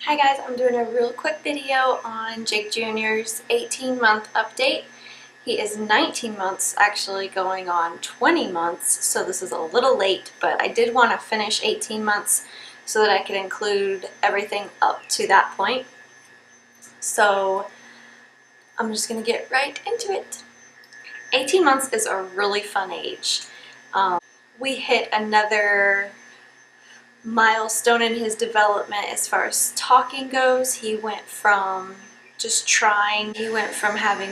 Hi guys, I'm doing a real quick video on Jake Jr.'s 18-month update. He is 19 months, actually going on 20 months, so this is a little late, but I did want to finish 18 months so that I could include everything up to that point. So I'm just going to get right into it. 18 months is a really fun age. We hit another milestone in his development as far as talking goes. He went from having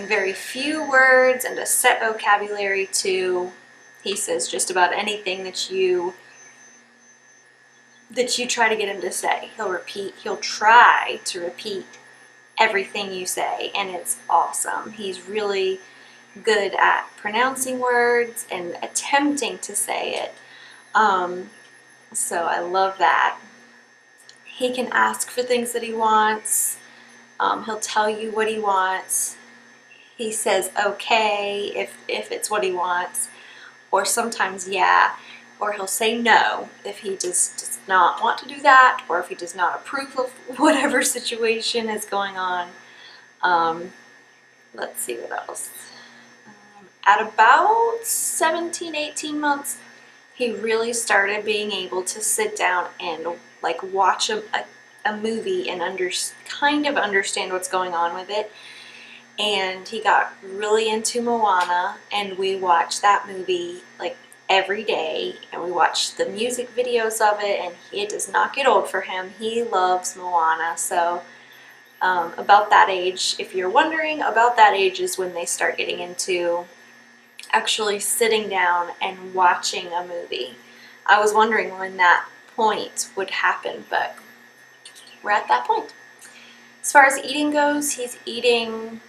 very few words and a set vocabulary to he says just about anything that you try to get him to say. He'll try to repeat everything you say, and it's awesome. He's really good at pronouncing words and attempting to say it. So I love that. He can ask for things that he wants. He'll tell you what he wants. He says okay if it's what he wants, or sometimes yeah, or he'll say no if he just does not want to do that, or if he does not approve of whatever situation is going on. Let's see what else. At about 17, 18 months, he really started being able to sit down and like watch a movie and kind of understand what's going on with it. And he got really into Moana, and we watched that movie like every day, and we watched the music videos of it, and it does not get old for him. He loves Moana. So about that age, if you're wondering, about that age is when they start getting into actually sitting down and watching a movie. I was wondering when that point would happen, but we're at that point. As far as eating goes, he's eating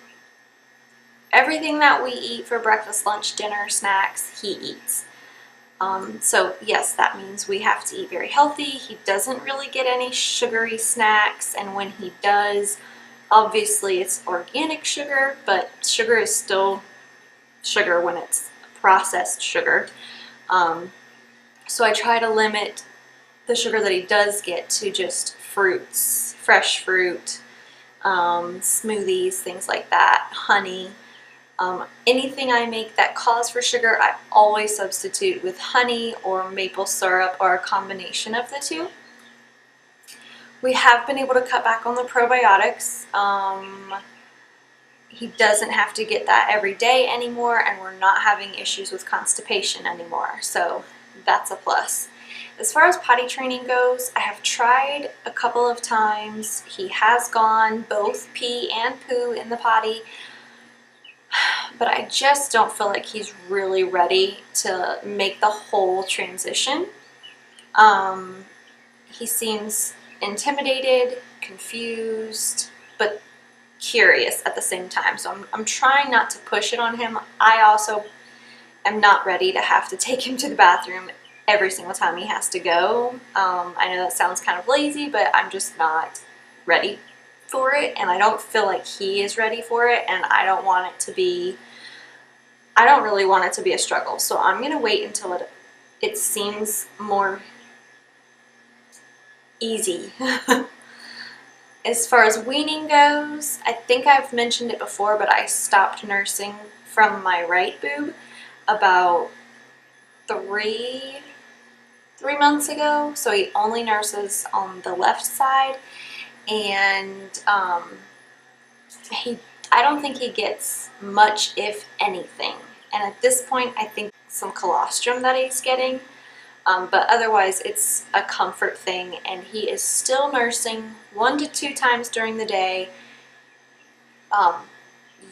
everything that we eat for breakfast, lunch, dinner, snacks, he eats. So yes, that means we have to eat very healthy. He doesn't really get any sugary snacks, and when he does, obviously it's organic sugar, but sugar is still sugar when it's processed sugar. So I try to limit the sugar that he does get to just fruits, fresh fruit, smoothies, things like that, honey. Anything I make that calls for sugar, I always substitute with honey or maple syrup or a combination of the two. We have been able to cut back on the probiotics. He doesn't have to get that every day anymore, and we're not having issues with constipation anymore, so that's a plus. As far as potty training goes, I have tried a couple of times. He has gone both pee and poo in the potty, but I just don't feel like he's really ready to make the whole transition. He seems intimidated, confused, but curious at the same time. So I'm trying not to push it on him. I also am not ready to have to take him to the bathroom every single time he has to go. I know that sounds kind of lazy, but I'm just not ready for it, and I don't feel like he is ready for it, and I don't really want it to be a struggle. So I'm gonna wait until it seems more easy. As far as weaning goes, I think I've mentioned it before, but I stopped nursing from my right boob about three months ago. So he only nurses on the left side, and I don't think he gets much, if anything. And at this point, I think some colostrum that he's getting. But otherwise it's a comfort thing, and he is still nursing 1 to 2 times during the day,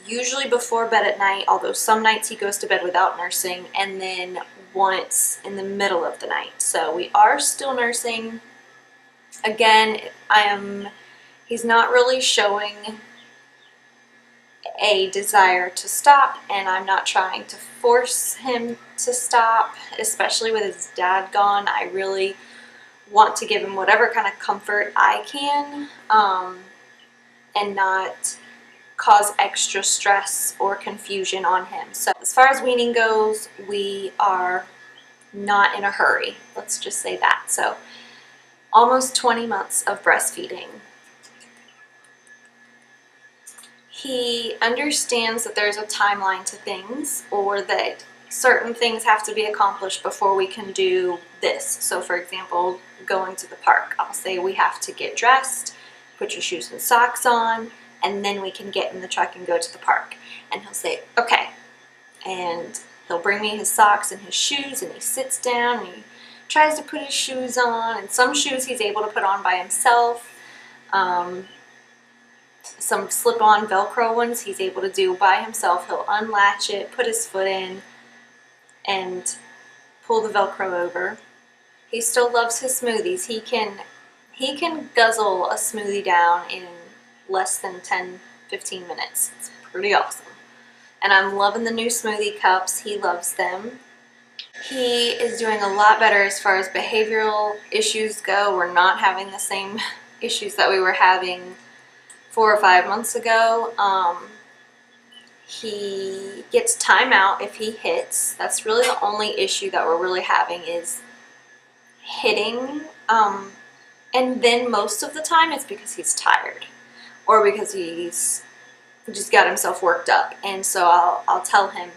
usually before bed at night, although some nights he goes to bed without nursing, and then once in the middle of the night. So we are still nursing. Again, he's not really showing a desire to stop, and I'm not trying to force him to stop, especially with his dad gone. I really want to give him whatever kind of comfort I can, and not cause extra stress or confusion on him. So as far as weaning goes, we are not in a hurry. Let's just say that. So almost 20 months of breastfeeding. He understands that there's a timeline to things, or that certain things have to be accomplished before we can do this. So for example, going to the park, I'll say we have to get dressed, put your shoes and socks on, and then we can get in the truck and go to the park. And he'll say, okay. And he'll bring me his socks and his shoes, and he sits down and he tries to put his shoes on, and some shoes he's able to put on by himself. Some slip-on Velcro ones he's able to do by himself. He'll unlatch it, put his foot in, and pull the Velcro over. He still loves his smoothies. He can guzzle a smoothie down in less than 10-15 minutes. It's pretty awesome. And I'm loving the new smoothie cups. He loves them. He is doing a lot better as far as behavioral issues go. We're not having the same issues that we were having 4 or 5 months ago. He gets timeout if he hits. That's really the only issue that we're really having, is hitting. And then most of the time it's because he's tired, or because he's just got himself worked up. And so I'll tell him,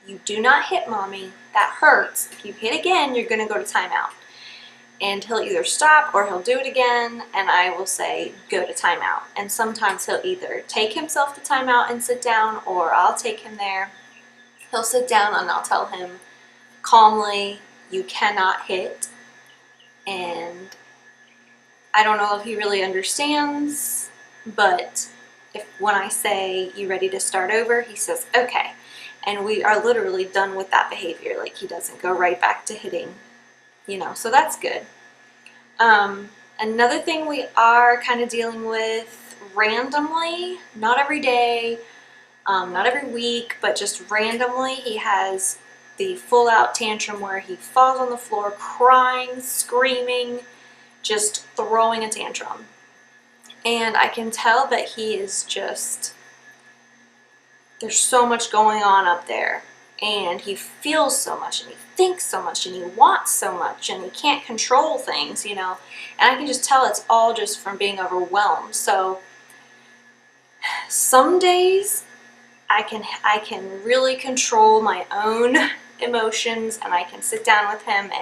you do not hit mommy, that hurts. If you hit again, you're gonna go to timeout. And he'll either stop or he'll do it again, and I will say, go to timeout. And sometimes he'll either take himself to timeout and sit down, or I'll take him there. He'll sit down and I'll tell him calmly, you cannot hit. And I don't know if he really understands, but when I say, you ready to start over, he says, okay. And we are literally done with that behavior. Like, he doesn't go right back to hitting, you know, so that's good. Another thing we are kind of dealing with randomly, not every day, not every week, but just randomly, he has the full out tantrum where he falls on the floor crying, screaming, just throwing a tantrum. And I can tell that he is just, there's so much going on up there, and he feels so much, and he thinks so much, and he wants so much, and he can't control things, you know. And I can just tell it's all just from being overwhelmed. So some days I can really control my own emotions, and I can sit down with him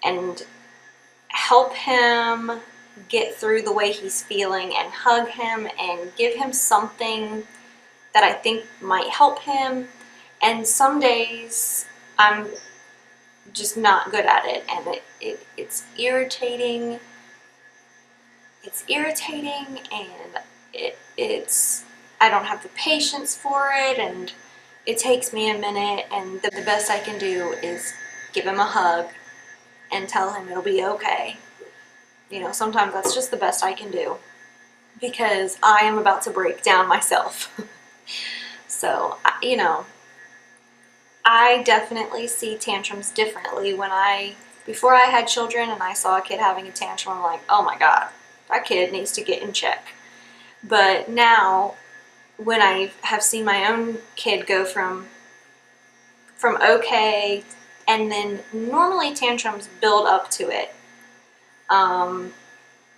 and help him get through the way he's feeling, and hug him and give him something that I think might help him. And some days I'm just not good at it, and it's irritating. It's irritating, and it's I don't have the patience for it, and it takes me a minute, and the best I can do is give him a hug and tell him it'll be okay. You know, sometimes that's just the best I can do, because I am about to break down myself. So, you know, I definitely see tantrums differently. Before I had children and I saw a kid having a tantrum, I'm like, oh my God, that kid needs to get in check. But now, when I have seen my own kid go from okay, and then normally tantrums build up to it.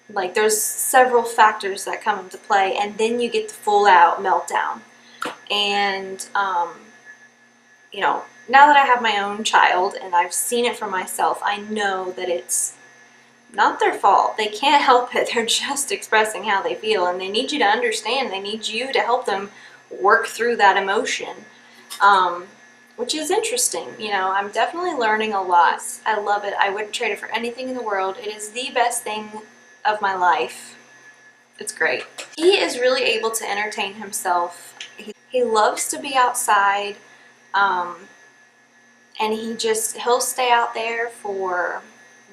Like, there's several factors that come into play, and then you get the full out meltdown. And you know, now that I have my own child and I've seen it for myself, I know that it's not their fault. They can't help it. They're just expressing how they feel, and they need you to understand. They need you to help them work through that emotion, which is interesting. You know, I'm definitely learning a lot. I love it. I wouldn't trade it for anything in the world. It is the best thing of my life. It's great. He is really able to entertain himself. He loves to be outside, and he'll stay out there for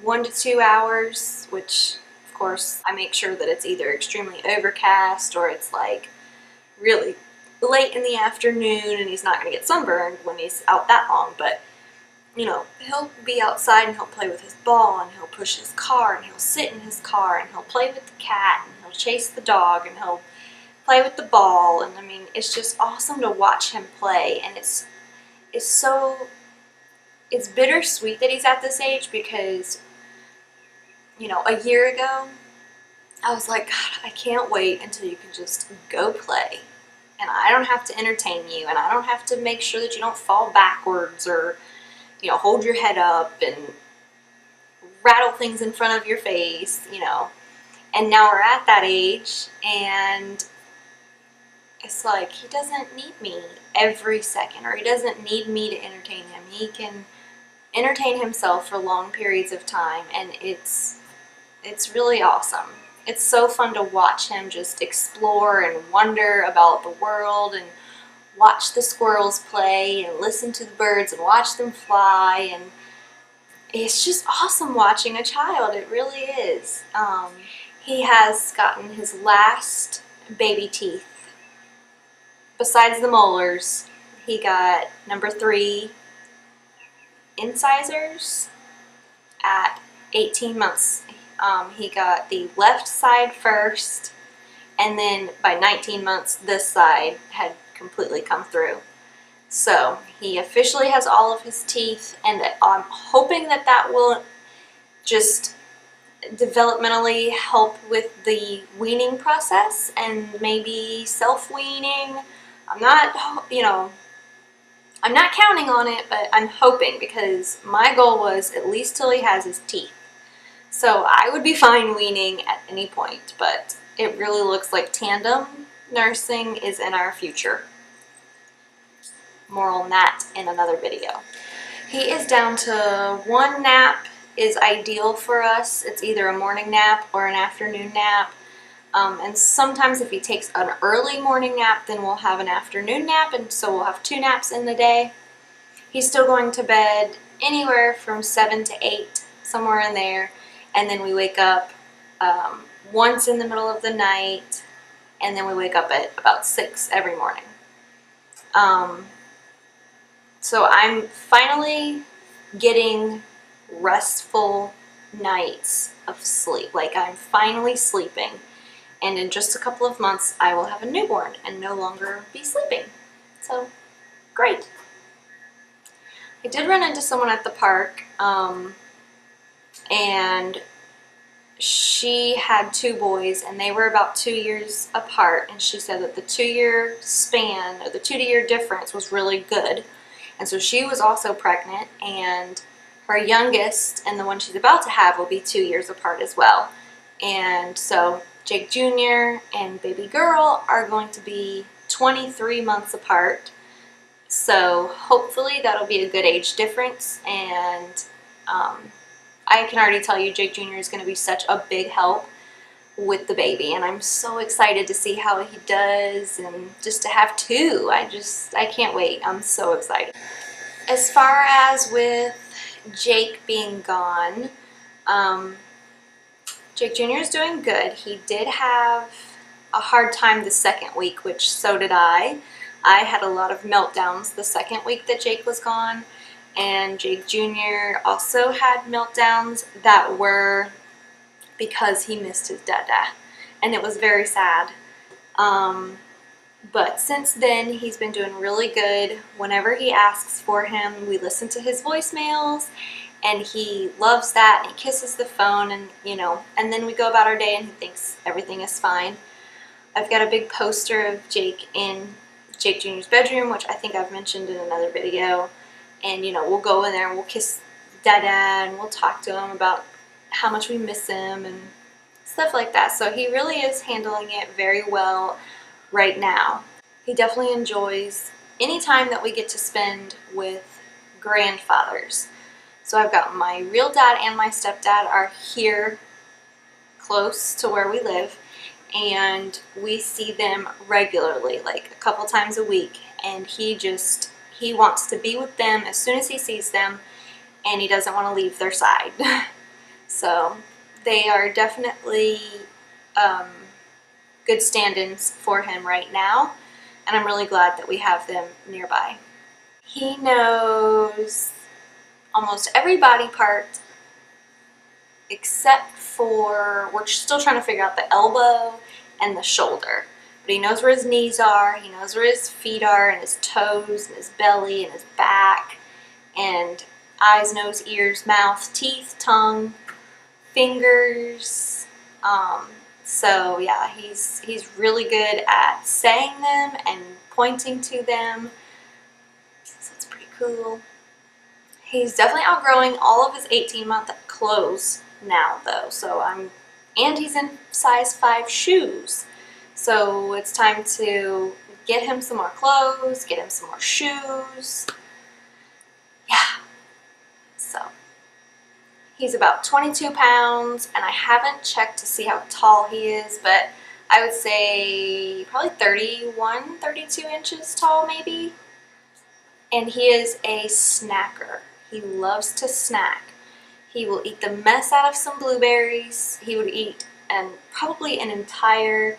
1 to 2 hours, which of course I make sure that it's either extremely overcast or it's like really late in the afternoon, and he's not going to get sunburned when he's out that long. But you know, he'll be outside and he'll play with his ball, and he'll push his car, and he'll sit in his car, and he'll play with the cat, and he'll chase the dog, and he'll play with the ball. And I mean, it's just awesome to watch him play. And it's bittersweet that he's at this age, because you know, a year ago I was like, God, I can't wait until you can just go play. And I don't have to entertain you, and I don't have to make sure that you don't fall backwards or, you know, hold your head up and rattle things in front of your face, you know. And now we're at that age, and it's like he doesn't need me every second, or he doesn't need me to entertain him. He can entertain himself for long periods of time, and it's really awesome. It's so fun to watch him just explore and wonder about the world and watch the squirrels play and listen to the birds and watch them fly, and it's just awesome watching a child. It really is. He has gotten his last baby teeth. Besides the molars, he got number 3 incisors at 18 months. He got the left side first, and then by 19 months, this side had completely come through. So he officially has all of his teeth, and I'm hoping that that will just developmentally help with the weaning process and maybe self-weaning. I'm not, you know, I'm not counting on it, but I'm hoping, because my goal was at least till he has his teeth. So I would be fine weaning at any point, but it really looks like tandem nursing is in our future. More on that in another video. He is down to 1 nap is ideal for us. It's either a morning nap or an afternoon nap. And sometimes if he takes an early morning nap, then we'll have an afternoon nap, and so we'll have 2 naps in the day. He's still going to bed anywhere from 7 to 8, somewhere in there, and then we wake up once in the middle of the night, and then we wake up at about 6 every morning. So I'm finally getting restful nights of sleep. Like, I'm finally sleeping. And in just a couple of months, I will have a newborn and no longer be sleeping. So, great. I did run into someone at the park, and she had 2 boys, and they were about 2 years apart, and she said that the 2-year span, or the 2-year difference, was really good. And so she was also pregnant, and her youngest and the one she's about to have will be 2 years apart as well. And so Jake Jr. and baby girl are going to be 23 months apart. So hopefully that'll be a good age difference, and I can already tell you Jake Jr. is going to be such a big help with the baby, and I'm so excited to see how he does, and just to have 2. I can't wait. I'm so excited. As far as with Jake being gone, Jake Jr. is doing good. He did have a hard time the second week, which so did I. I had a lot of meltdowns the second week that Jake was gone, and Jake Jr. also had meltdowns that were because he missed his Dada, and it was very sad. But since then, he's been doing really good. Whenever he asks for him, we listen to his voicemails, and he loves that, and he kisses the phone, and you know, and then we go about our day, and he thinks everything is fine. I've got a big poster of Jake in Jake Jr.'s bedroom, which I think I've mentioned in another video, and you know, we'll go in there and we'll kiss Dada, and we'll talk to him about how much we miss him and stuff like that. So he really is handling it very well right now. He definitely enjoys any time that we get to spend with grandfathers. So I've got my real dad and my stepdad are here close to where we live, and we see them regularly, like a couple times a week, and he wants to be with them as soon as he sees them, and he doesn't want to leave their side. So they are definitely good stand-ins for him right now, and I'm really glad that we have them nearby. He knows almost every body part except for, we're still trying to figure out the elbow and the shoulder. But he knows where his knees are, he knows where his feet are, and his toes, and his belly, and his back, and eyes, nose, ears, mouth, teeth, tongue, fingers. So yeah, he's really good at saying them and pointing to them. So it's pretty cool. He's definitely outgrowing all of his 18-month clothes now though. And he's in size 5 shoes. So it's time to get him some more clothes, get him some more shoes. Yeah. So he's about 22 pounds, and I haven't checked to see how tall he is, but I would say probably 31, 32 inches tall maybe. And he is a snacker. He loves to snack. He will eat the mess out of some blueberries. He would eat probably an entire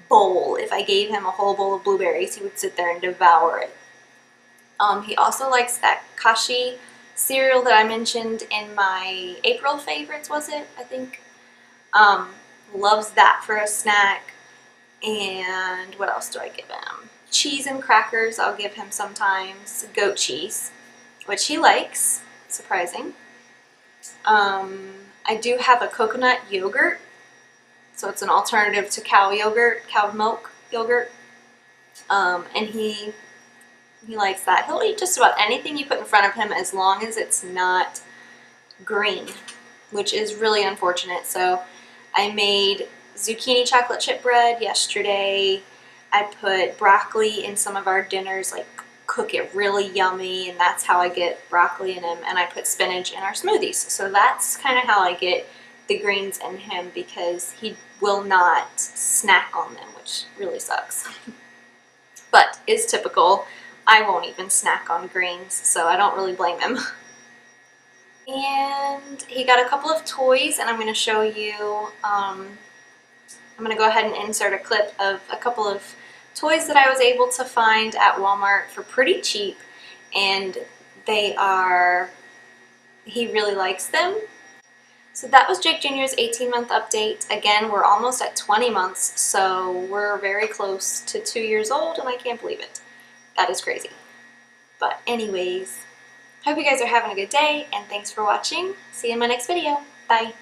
bowl. If I gave him a whole bowl of blueberries, he would sit there and devour it. He also likes that Kashi cereal that I mentioned in my April favorites, was it? I think. Loves that for a snack. And what else do I give him? Cheese and crackers I'll give him sometimes. Goat cheese, which he likes. Surprising. I do have a coconut yogurt. So it's an alternative to cow yogurt, cow milk yogurt. And he likes that. He'll eat just about anything you put in front of him as long as it's not green, which is really unfortunate. So I made zucchini chocolate chip bread yesterday. I put broccoli in some of our dinners, like cook it really yummy, and that's how I get broccoli in him. And I put spinach in our smoothies. So that's kind of how I get the greens in him, because he will not snack on them, which really sucks. But is typical. I won't even snack on greens, so I don't really blame him. And he got a couple of toys, and I'm going to show you. I'm going to go ahead and insert a clip of a couple of toys that I was able to find at Walmart for pretty cheap, and he really likes them. So that was Jake Jr.'s 18-month update. Again, we're almost at 20 months, so we're very close to 2 years old, and I can't believe it. That is crazy. But anyways, hope you guys are having a good day, and thanks for watching. See you in my next video. Bye.